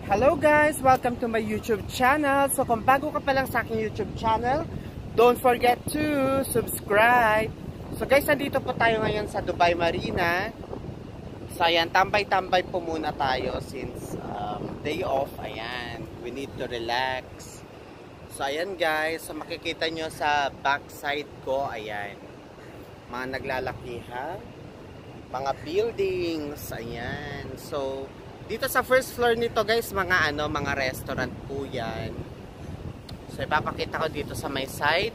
Hello guys! Welcome to my YouTube channel. So kung bago ka pa lang sa aking YouTube channel, don't forget to subscribe. So guys, nandito po tayo ngayon sa Dubai Marina. So ayan, tambay-tambay po muna tayo since day off. Ayan, we need to relax. So ayan guys, so makikita nyo sa backside ko, ayan, mga naglalakihan, mga buildings, ayan. So dito sa first floor nito guys, mga restaurant po yan. So ipapakita ko dito sa my side.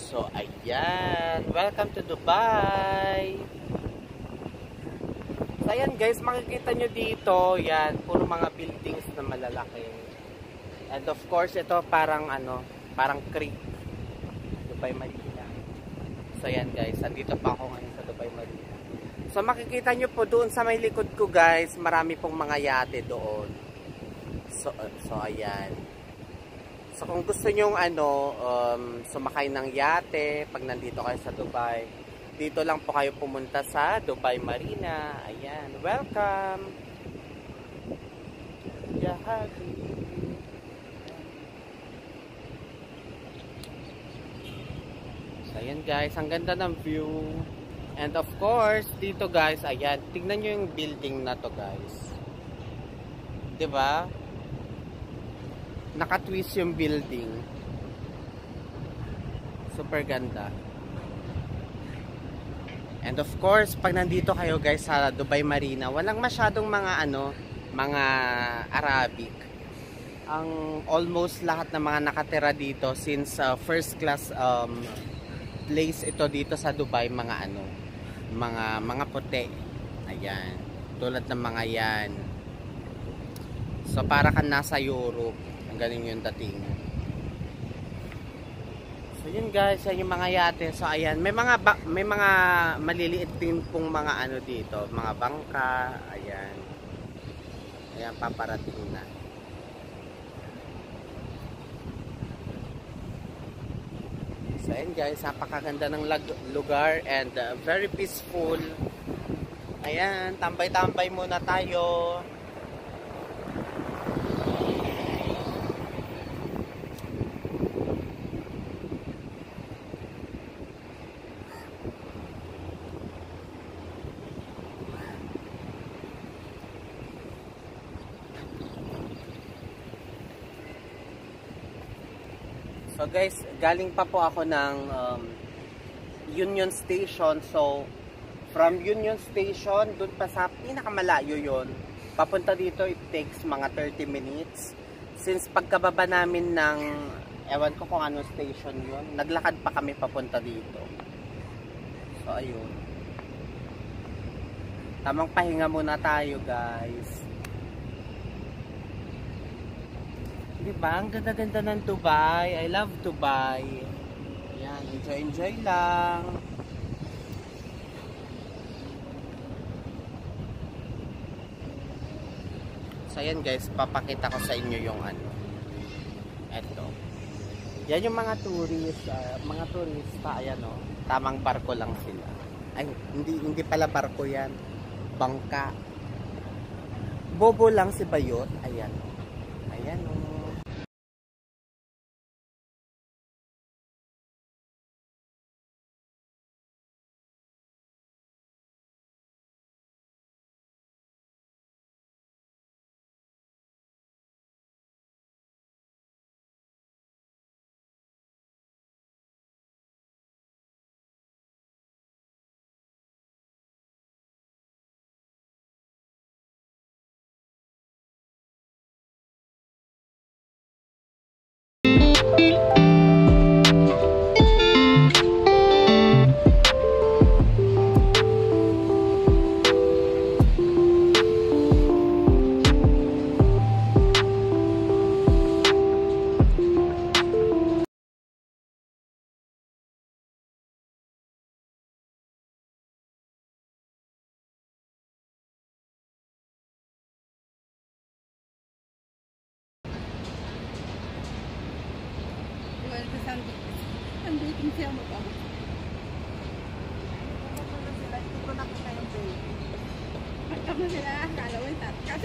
So ayan, welcome to Dubai. So ayan guys, makikita nyo dito, yan, puro mga buildings na malalaki. And of course, ito parang creek, Dubai Marina. So ayan guys, andito pa ako ngayon sa Dubai Marina. So makikita nyo po doon sa may likod ko guys, marami pong mga yate doon. So ayan. So kung gusto nyo sumakay ng yate pag nandito kayo sa Dubai, dito lang po kayo pumunta sa Dubai Marina. Ayan, welcome. Yahadi. So ayan guys, ang ganda ng view. And of course, dito guys, ayan, tignan nyo yung building na to guys. Diba? Naka-twist yung building. Super ganda. And of course, pag nandito kayo guys sa Dubai Marina, walang masyadong mga Arabic. Ang almost lahat ng mga nakatira dito since first class place ito dito sa Dubai, mga puti. Ayan, tulad ng mga yan. So para kang nasa Europe, ang galing yung dating. So yun guys, yan yung mga yate. So ayan, may mga maliliit din pong mga dito, mga bangka. Ayan, ayan, paparating na. So ayan guys, napakaganda ng lugar and very peaceful. Ayan, tambay-tambay muna tayo. So guys, galing pa po ako ng Union Station. So from Union Station, dun pa sa pinakamalayo yon, papunta dito it takes mga 30 minutes. Since pagkababa namin ng, ewan ko kung ano station yon, naglakad pa kami papunta dito. So ayun, tamang pahinga muna tayo guys. Diba? Ang ganda-ganda ng Dubai. I love Dubai. Ayan, enjoy lang. So ayan guys, papakita ko sa inyo yung eto. Yan yung mga turista, ayan o. Tamang barko lang sila. Ay, hindi pala barko yan. Bangka. Bobo lang si Bayot. Ayan. Ayan o.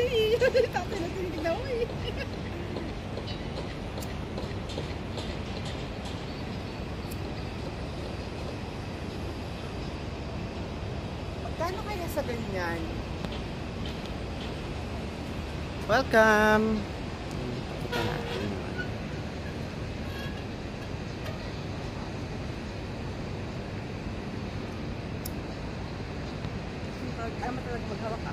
Tatay na tinignan mo eh. Magkano kaya sa ganyan? Welcome! Pakita natin. Ayaw mo talaga maghawak ka.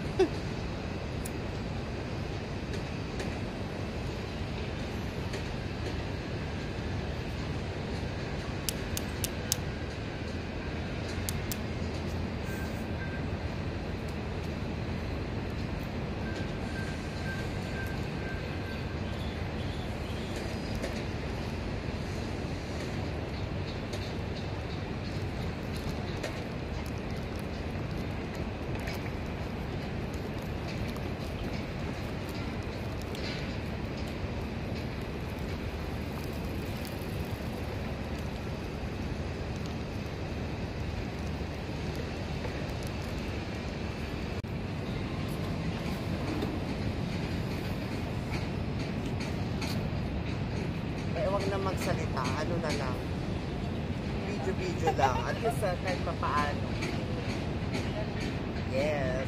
Huwag na magsalita, ano na lang, video lang, at least kahit papaano. Yes.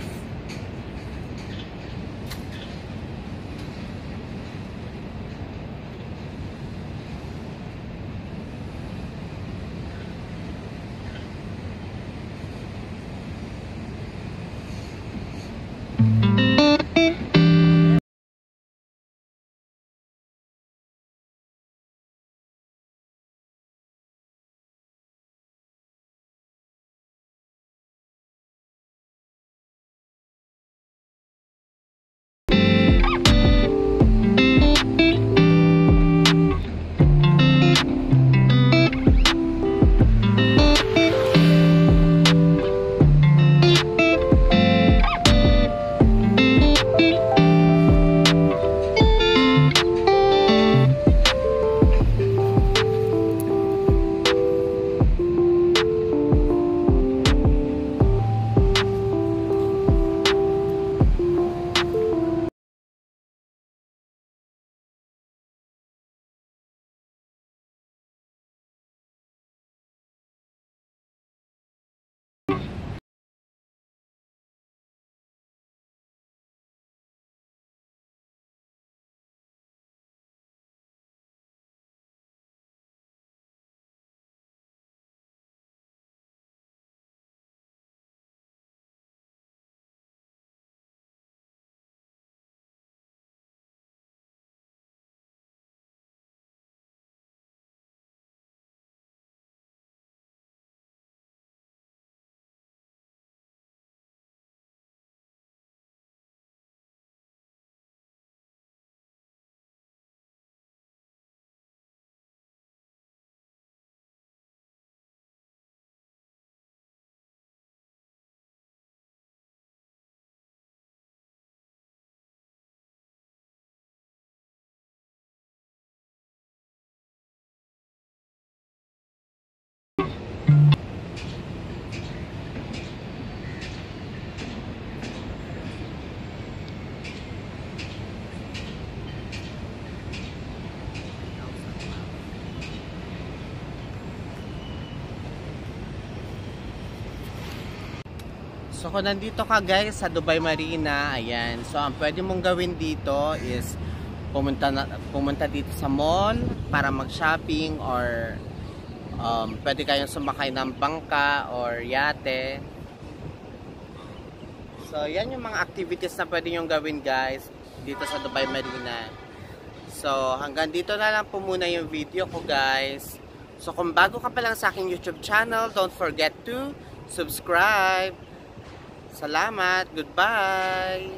So kung nandito ka guys sa Dubai Marina, ayan. So ang pwede mong gawin dito is pumunta dito sa mall para mag-shopping, or pwede kayong sumakay ng bangka or yate. So yan yung mga activities na pwede nyo gawin guys dito sa Dubai Marina. So hanggang dito na lang po muna yung video ko guys. So kung bago ka pa lang sa aking YouTube channel, don't forget to subscribe. Salamat. Goodbye.